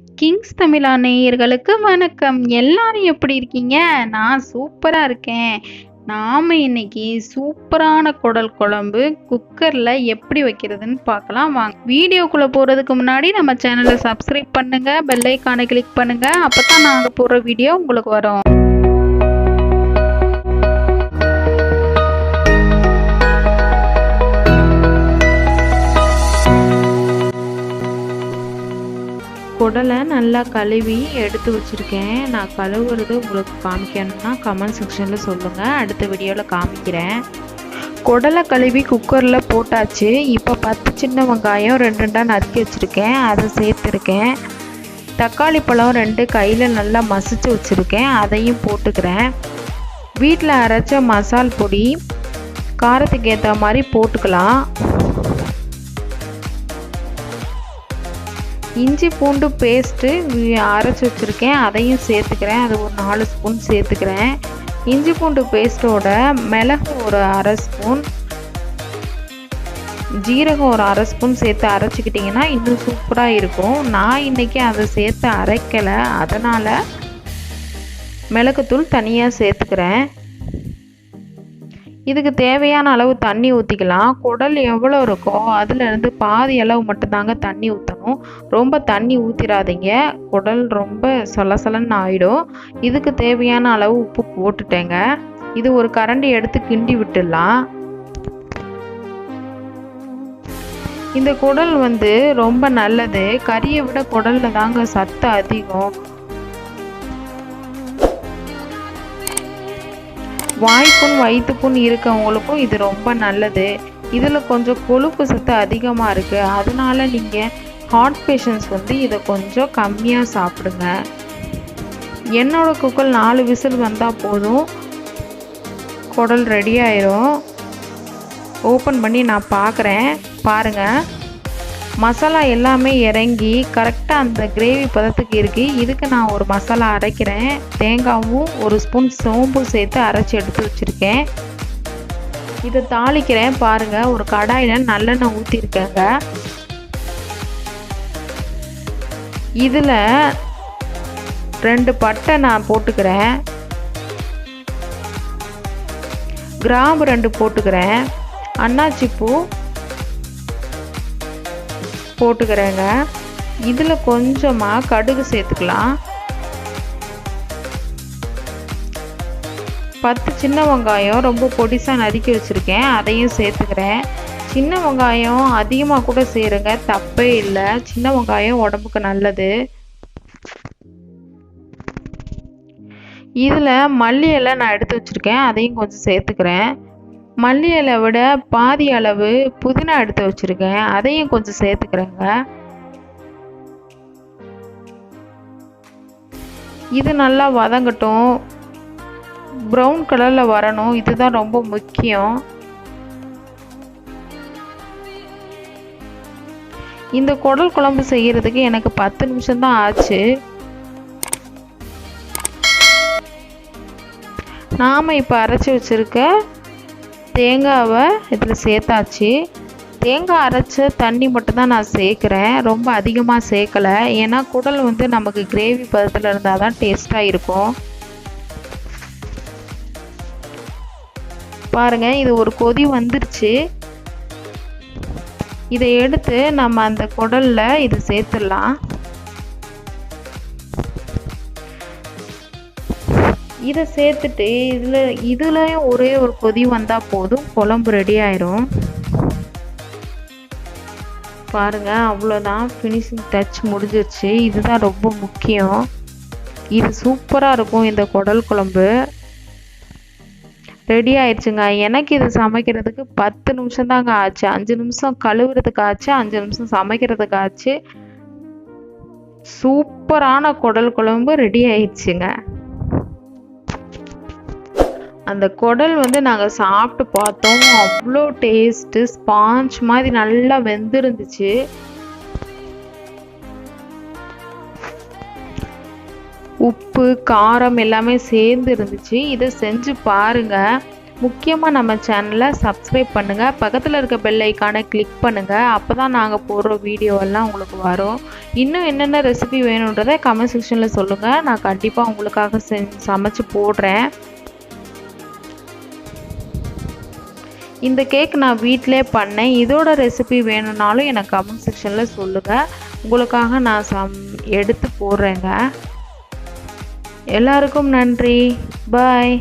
Kings தமிழா நேயர்களுக்கு வணக்கம். எல்லாரும் எப்படி இருக்கீங்க? நான் சூப்பரா இருக்கேன். நாம இன்னைக்கு சூப்பரான குடல் குழம்பு குக்கர்ல எப்படி வைக்கிறதுன்னு பார்க்கலாம் வாங்க. வீடியோக்குள்ள போறதுக்கு முன்னாடி நம்ம சேனலை சப்ஸ்கிரைப் பண்ணுங்க, பெல் ஐகானை கிளிக் பண்ணுங்க. அப்பதான் நாங்க போடுற வீடியோ உங்களுக்கு வரும். குடலை நல்லா கழுவி எடுத்து வச்சுருக்கேன். நான் கழுவுறது உங்களுக்கு காமிக்கணும்னா கமெண்ட் செக்ஷனில் சொல்லுங்கள், அடுத்த வீடியோவில் காமிக்கிறேன். குடலை கழுவி குக்கரில் போட்டாச்சு. இப்போ 10 சின்ன வெங்காயம் 2 நறுக்கி வச்சுருக்கேன், அதை சேர்த்துருக்கேன். தக்காளி பழம் 2 கையில் நல்லா மசிச்சு வச்சுருக்கேன், அதையும் போட்டுக்கிறேன். வீட்டில் அரைச்ச மசால் பொடி காரத்துக்கு ஏற்ற மாதிரி போட்டுக்கலாம். இஞ்சி பூண்டு பேஸ்ட்டு அரைச்சி வச்சுருக்கேன், அதையும் சேர்த்துக்கிறேன். அது ஒரு 4 ஸ்பூன் சேர்த்துக்கிறேன். இஞ்சி பூண்டு பேஸ்ட்டோட மிளகு ஒரு 1/2 ஸ்பூன், ஜீரகம் ஒரு 1/2 ஸ்பூன் சேர்த்து அரைச்சிக்கிட்டிங்கன்னா இன்னும் சூப்பராக இருக்கும். நான் இன்றைக்கி அதை சேர்த்து அரைக்கலை, அதனால் மிளகுத்தூள் தனியாக சேர்த்துக்கிறேன். இதுக்கு தேவையான அளவு தண்ணி ஊற்றிக்கலாம். குடல் எவ்வளோ இருக்கோ அதுலேருந்து பாதி அளவு மட்டும்தாங்க தண்ணி ஊற்றணும். ரொம்ப தண்ணி ஊற்றிடாதீங்க, குடல் ரொம்ப சலசலன்னு ஆகிடும். இதுக்கு தேவையான அளவு உப்பு போட்டுட்டேங்க. இது ஒரு கரண்டி எடுத்து கிண்டி விட்டுடலாம். இந்த குடல் ரொம்ப நல்லது. கறியை விட குடலில் தாங்க சத்து அதிகம். வாய்ப்புண் வயிற்றுப்புண் இருக்கவங்களுக்கும் இது ரொம்ப நல்லது. இதில் கொஞ்சம் கொழுப்பு சத்து அதிகமாக இருக்குது, அதனால நீங்கள் ஹார்ட் பேஷண்ட்ஸ் இதை கொஞ்சம் கம்மியாக சாப்பிடுங்க. என்னோட குக்கர் 4 விசில் வந்தால் போதும், குடல் ரெடி ஆயிரும். ஓப்பன் பண்ணி நான் பார்க்குறேன், பாருங்கள். மசாலா எல்லாமே இறங்கி கரெக்டாக அந்த கிரேவி பதத்துக்கு இருக்குது. இதுக்கு நான் ஒரு மசாலா அரைக்கிறேன். தேங்காயும் 1 ஸ்பூன் சோம்பு சேர்த்து அரைச்சி எடுத்து வச்சுருக்கேன். இதை தாளிக்கிறேன். பாருங்கள், ஒரு கடாயில் நல்லெண்ணெய் ஊற்றிருக்கேங்க. இதில் 2 பட்டை நான் போட்டுக்கிறேன், கிராம்பு 2 போட்டுக்கிறேன், அன்னாச்சி பூ போட்டுக்கிறேங்க. இதில் கொஞ்சமாக கடுகு சேர்த்துக்கலாம். 10 சின்ன வெங்காயம் ரொம்ப பொடிசாக நறுக்கி வச்சுருக்கேன், அதையும் சேர்த்துக்கிறேன். சின்ன வெங்காயம் அதிகமாக கூட சேருங்க, தப்பே இல்லை. சின்ன வெங்காயம் உடம்புக்கு நல்லது. இதில் மல்லி இலை நான் எடுத்து வச்சுருக்கேன், அதையும் கொஞ்சம் சேர்த்துக்கிறேன். மல்லி இலை விட பாதி அளவு புதினா எடுத்து வச்சுருக்கேன், அதையும் கொஞ்சம் சேர்த்துக்கிறேங்க. இது நல்லா வதங்கட்டும், ப்ரௌன் கலரில் வரணும், இதுதான் ரொம்ப முக்கியம். இந்த குடல் குழம்பு செய்கிறதுக்கு எனக்கு 10 நிமிஷம் தான் ஆச்சு. நாம் இப்போ அரைச்சி வச்சுருக்க தேங்காவை இதில் சேர்த்தாச்சு. தேங்காய் அரைச்ச தண்ணி மட்டும்தான் நான் சேர்க்குறேன், ரொம்ப அதிகமாக சேர்க்கலை. ஏன்னா குடல் நமக்கு கிரேவி பதத்தில் இருந்தால் தான் டேஸ்ட்டாக இருக்கும். பாருங்கள், இது ஒரு கொதி வந்துருச்சு. இதை எடுத்து நம்ம அந்த குடலில் இது சேர்த்துடலாம். இதை சேர்த்துட்டு இதுலேயும் ஒரே ஒரு கொதி வந்தால் போதும், குழம்பு ரெடி ஆயிரும். பாருங்கள், அவ்வளோதான், ஃபினிஷிங் டச் முடிஞ்சிருச்சு. இதுதான் ரொம்ப முக்கியம். இது சூப்பராக இருக்கும். இந்த குடல் குழம்பு ரெடி ஆயிடுச்சுங்க. எனக்கு இது சமைக்கிறதுக்கு 10 நிமிஷம் தாங்க ஆச்சு. 5 நிமிஷம் கழுவுறதுக்கு ஆச்சு, 5 நிமிஷம் சமைக்கிறதுக்கு ஆச்சு. சூப்பரான குடல் குழம்பு ரெடி ஆயிடுச்சுங்க. அந்த குடல் நாங்கள் சாப்பிட்டு பார்த்தோம், அவ்வளோ டேஸ்ட்டு, ஸ்பாஞ்ச் மாதிரி நல்லா வெந்திருந்துச்சு. உப்பு காரம் எல்லாமே சேர்ந்து இருந்துச்சு. இதை செஞ்சு பாருங்கள், முக்கியமாக நம்ம சேனலை சப்ஸ்கிரைப் பண்ணுங்கள், பக்கத்தில் இருக்க பெல் ஐக்கானை கிளிக் பண்ணுங்கள். அப்போ தான் நாங்கள் போடுற வீடியோவெல்லாம் உங்களுக்கு வரும். இன்னும் என்னென்ன ரெசிபி வேணுன்றதை கமெண்ட் செக்ஷனில் சொல்லுங்கள், நான் கண்டிப்பாக உங்களுக்காக சமைச்சு போடுறேன். இந்த கேக் நான் வீட்டிலே பண்ணேன். இதோட ரெசிபி வேணும்னாலும் எனக்கு கமெண்ட் செக்ஷனில் சொல்லுங்கள், உங்களுக்காக நான் எடுத்து போடுறேங்க. எல்லாருக்கும் நன்றி. பாய்.